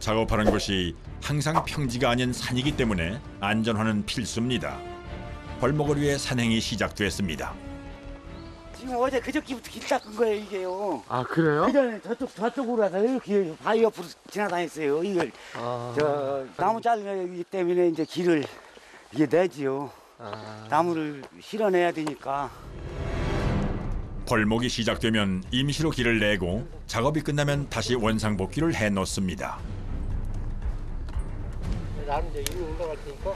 작업하는 곳이 항상 평지가 아닌 산이기 때문에 안전화는 필수입니다. 벌목을 위해 산행이 시작됐습니다. 지금 어제 그저께부터 길 닦은 거예요, 이게요. 아, 그래요? 그전에 저쪽으로 가서 이렇게 바위 옆으로 지나다녔어요. 이걸 나무 잘리기 때문에 이제 길을 이게 내지요. 나무를 실어내야 되니까. 벌목이 시작되면 임시로 길을 내고 작업이 끝나면 다시 원상복귀를 해놓습니다. 나는 이제 이리 올라갈 테니까.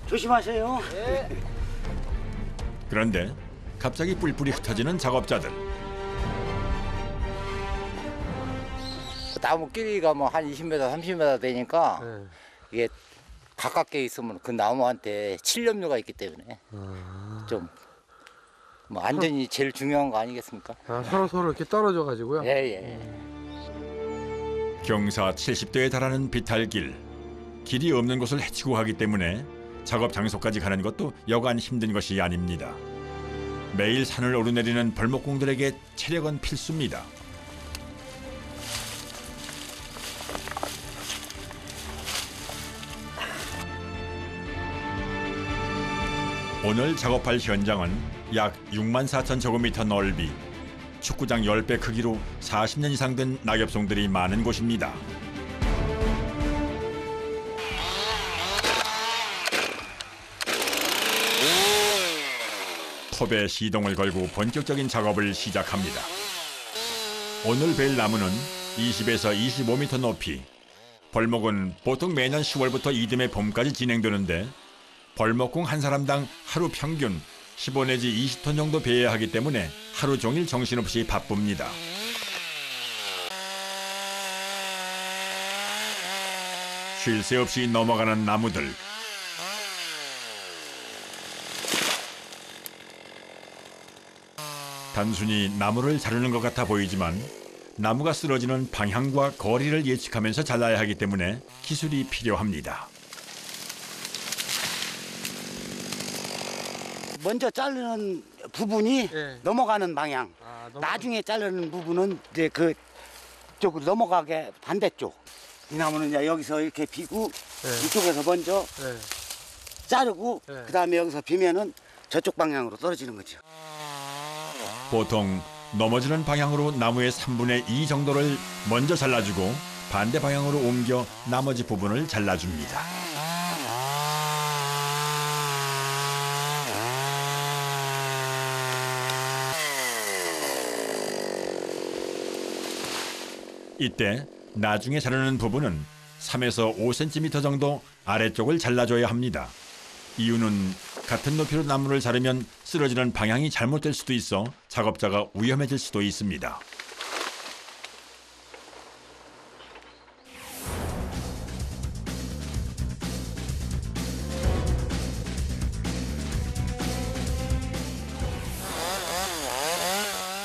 조심하세요. 네. 그런데 갑자기 뿔뿔이 흩어지는 작업자들. 나무 길이가 뭐 한 20m, 30m 되니까 네. 이게 가깝게 있으면 그 나무한테 칠렵류가 있기 때문에 좀 뭐 안전이 제일 중요한 거 아니겠습니까? 아, 서로 이렇게 떨어져 가지고요. 예. 경사 70도에 달하는 비탈길. 길이 없는 곳을 헤치고 가기 때문에 작업 장소까지 가는 것도 여간 힘든 것이 아닙니다. 매일 산을 오르내리는 벌목공들에게 체력은 필수입니다. 오늘 작업할 현장은 약 64,000제곱미터 넓이, 축구장 10배 크기로 40년 이상 된 낙엽송들이 많은 곳입니다. 톱에 시동을 걸고 본격적인 작업을 시작합니다. 오늘 벨 나무는 20에서 25m 높이. 벌목은 보통 매년 10월부터 이듬해 봄까지 진행되는데 벌목공 한 사람당 하루 평균 15 내지 20톤 정도 베어야 하기 때문에 하루 종일 정신없이 바쁩니다. 쉴 새 없이 넘어가는 나무들. 단순히 나무를 자르는 것 같아 보이지만 나무가 쓰러지는 방향과 거리를 예측하면서 잘라야 하기 때문에 기술이 필요합니다. 먼저 자르는 부분이 넘어가는 방향. 나중에 자르는 부분은 이제 그쪽으로 넘어가게 반대쪽. 이 나무는 이제 여기서 이렇게 비고 이쪽에서 먼저 자르고 그다음에 여기서 비면은 저쪽 방향으로 떨어지는 거죠. 보통 넘어지는 방향으로 나무의 3분의 2 정도를 먼저 잘라주고 반대 방향으로 옮겨 나머지 부분을 잘라줍니다. 이때 나중에 자르는 부분은 3에서 5cm 정도 아래쪽을 잘라줘야 합니다. 이유는 같은 높이로 나무를 자르면 쓰러지는 방향이 잘못될 수도 있어 작업자가 위험해질 수도 있습니다.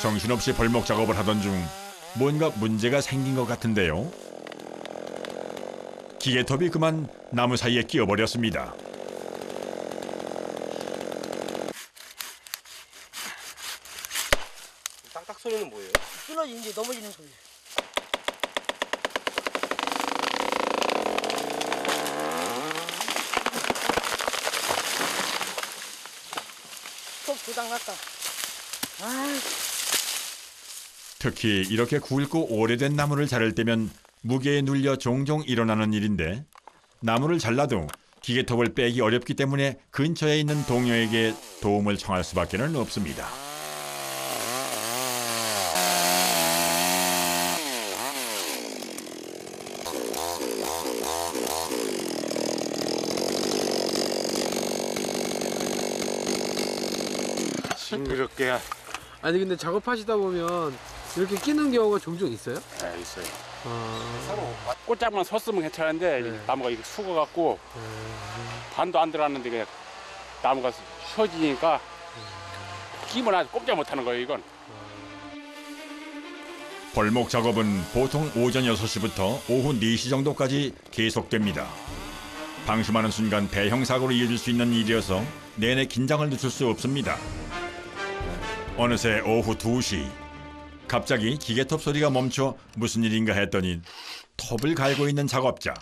정신없이 벌목 작업을 하던 중 뭔가 문제가 생긴 것 같은데요. 기계톱이 그만 나무 사이에 끼어버렸습니다. 딱딱 소리는 뭐예요? 끊어지 이제 넘어지는 소리. 톱 부당 같다. 아. 특히 이렇게 굵고 오래된 나무를 자를 때면 무게에 눌려 종종 일어나는 일인데 나무를 잘라도 기계톱을 빼기 어렵기 때문에 근처에 있는 동료에게 도움을 청할 수밖에 없습니다. 징그럽게. 아니 근데 작업하시다 보면 이렇게 끼는 경우가 종종 있어요? 네, 있어요. 아, 꽃장만 섰으면 괜찮은데 나무가 이렇게 숙어갖고 반도 안 들어갔는데 그냥 나무가 쉬어지니까 끼면 아주 꼼짝 못하는 거예요, 이건. 벌목 작업은 보통 오전 6시부터 오후 4시 정도까지 계속됩니다. 방심하는 순간 대형 사고로 이어질 수 있는 일이어서 내내 긴장을 늦출 수 없습니다. 어느새 오후 2시. 갑자기 기계톱 소리가 멈춰 무슨 일인가 했더니 톱을 갈고 있는 작업자.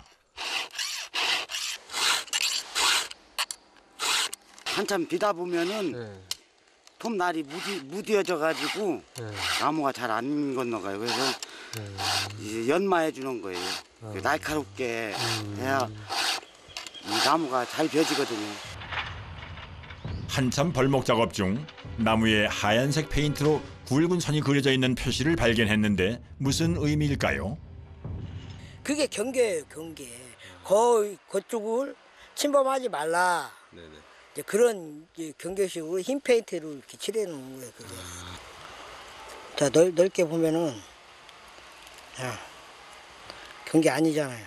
한참 비다 보면은 네. 톱날이 무뎌져 가지고 네. 나무가 잘 안 건너가요. 그래서 이제 연마해 주는 거예요. 날카롭게 해야 이 나무가 잘 벼지거든요. 한참 벌목 작업 중 나무에 하얀색 페인트로 굵은 선이 그려져 있는 표시를 발견했는데 무슨 의미일까요? 그게 경계예요, 경계. 그쪽을 침범하지 말라. 이제 그런 이제 경계식으로 흰 페인트로 이렇게 칠해 놓은 거예요, 그게. 자, 넓게 보면은, 자, 경계 아니잖아요.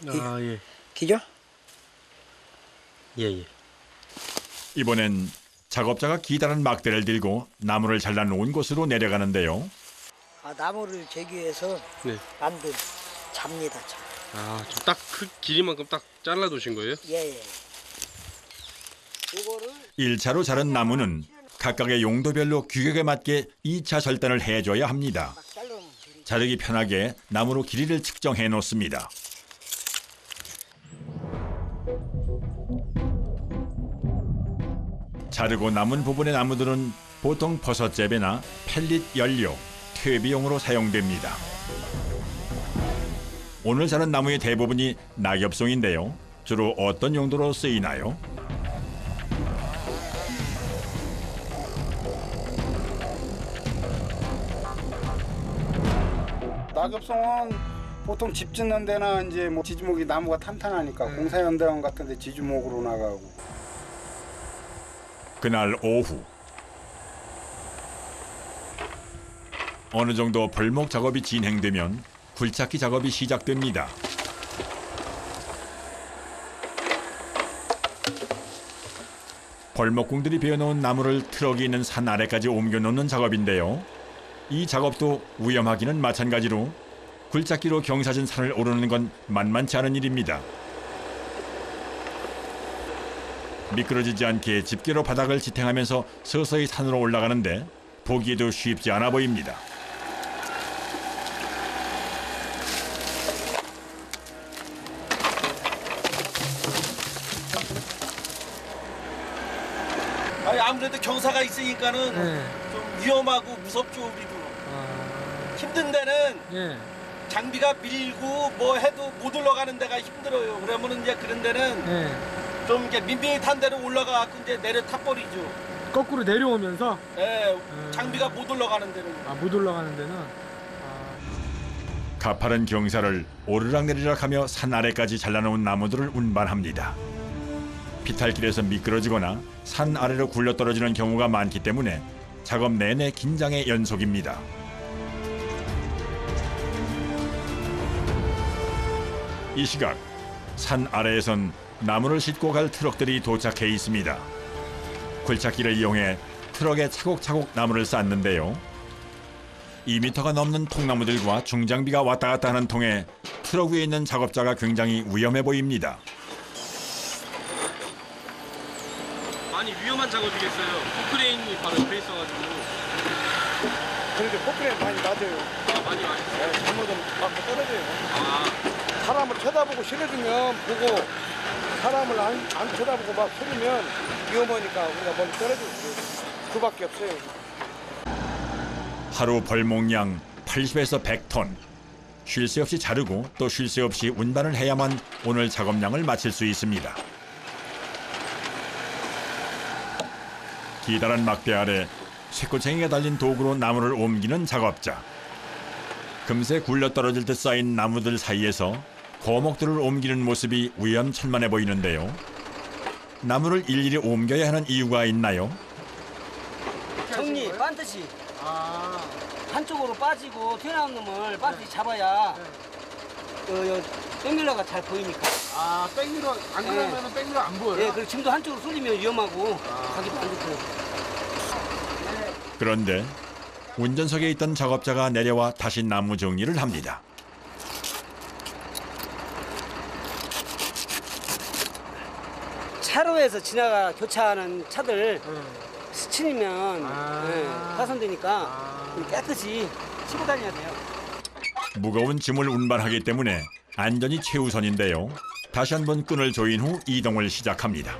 아, 예. 기죠? 예, 예. 이번엔 작업자가 기다란 막대를 들고 나무를 잘라놓은 곳으로 내려가는데요. 아, 나무를 재기 위해서 네. 만든 잡니다, 잡. 아, 저 딱 그 길이만큼 딱 잘라 두신 거예요? 예, 예. 이거를 1차로 자른 나무는 각각의 용도별로 규격에 맞게 2차 절단을 해줘야 합니다. 막 자르면 되니까. 자르기 편하게 나무로 길이를 측정해 놓습니다. 자르고 남은 부분의 나무들은 보통 버섯재배나 펠릿 연료, 퇴비용으로 사용됩니다. 오늘 자른 나무의 대부분이 낙엽송인데요. 주로 어떤 용도로 쓰이나요? 낙엽송은 보통 집 짓는 데나 이제 뭐 지주목이 나무가 탄탄하니까 공사연대원 같은 데 지주목으로 나가고. 그날 오후 어느 정도 벌목 작업이 진행되면 굴착기 작업이 시작됩니다. 벌목공들이 베어놓은 나무를 트럭이 있는 산 아래까지 옮겨놓는 작업인데요. 이 작업도 위험하기는 마찬가지로 굴착기로 경사진 산을 오르는 건 만만치 않은 일입니다. 미끄러지지 않게 집게로 바닥을 지탱하면서 서서히 산으로 올라가는데 보기에도 쉽지 않아 보입니다. 아니, 아무래도 경사가 있으니까는 네. 좀 위험하고 무섭죠, 우리도. 힘든 데는 예. 장비가 밀고 뭐 해도 못 올라가는 데가 힘들어요. 그러면은 이제 그런 데는 예. 좀 이제 밋밋한 데로 올라가고 이제 내려 타버리죠. 거꾸로 내려오면서 예, 장비가 못 올라가는 데는. 못 올라가는 데는 가파른 경사를 오르락내리락하며 산 아래까지 잘라놓은 나무들을 운반합니다. 비탈길에서 미끄러지거나 산 아래로 굴러떨어지는 경우가 많기 때문에 작업 내내 긴장의 연속입니다. 이 시각 산 아래에선 나무를 싣고 갈 트럭들이 도착해 있습니다. 굴착기를 이용해 트럭에 차곡차곡 나무를 쌓는데요. 2m가 넘는 통나무들과 중장비가 왔다 갔다 하는 통에 트럭 위에 있는 작업자가 굉장히 위험해 보입니다. 많이 위험한 작업이겠어요. 포크레인이 바로 옆에 있어가지고. 그렇게 포크레인 많이 낮아요. 많이 네, 잘못은 맞고 떨어져요. 아. 사람을 쳐다보고 실어주면 보고 사람을 안 쳐다보고 막 소리면 위험하니까 우리가 멀리 떨어지고 그밖에 없어요. 하루 벌목량 80에서 100톤. 쉴 새 없이 자르고 또 쉴 새 없이 운반을 해야만 오늘 작업량을 마칠 수 있습니다. 기다란 막대 아래 쇠꼬챙이가 달린 도구로 나무를 옮기는 작업자. 금세 굴러떨어질 듯 쌓인 나무들 사이에서 거목들을 옮기는 모습이 위험천만해 보이는데요. 나무를 일일이 옮겨야 하는 이유가 있나요? 정리, 반드시. 한쪽으로 빠지고 튀어나온 놈을 반드시 잡아야 백밀러가 잘 보이니까. 백미러 안 그러면은 백미러 안 보여요? 예, 그리고 지금도 한쪽으로 쏠리면 위험하고 가기도 안 좋고. 그런데 운전석에 있던 작업자가 내려와 다시 나무 정리를 합니다. 차로에서 교차하는 차들 스치면 파손되니까 깨끗이 치고 다녀야 돼요. 무거운 짐을 운반하기 때문에 안전이 최우선인데요. 다시 한번 끈을 조인 후 이동을 시작합니다.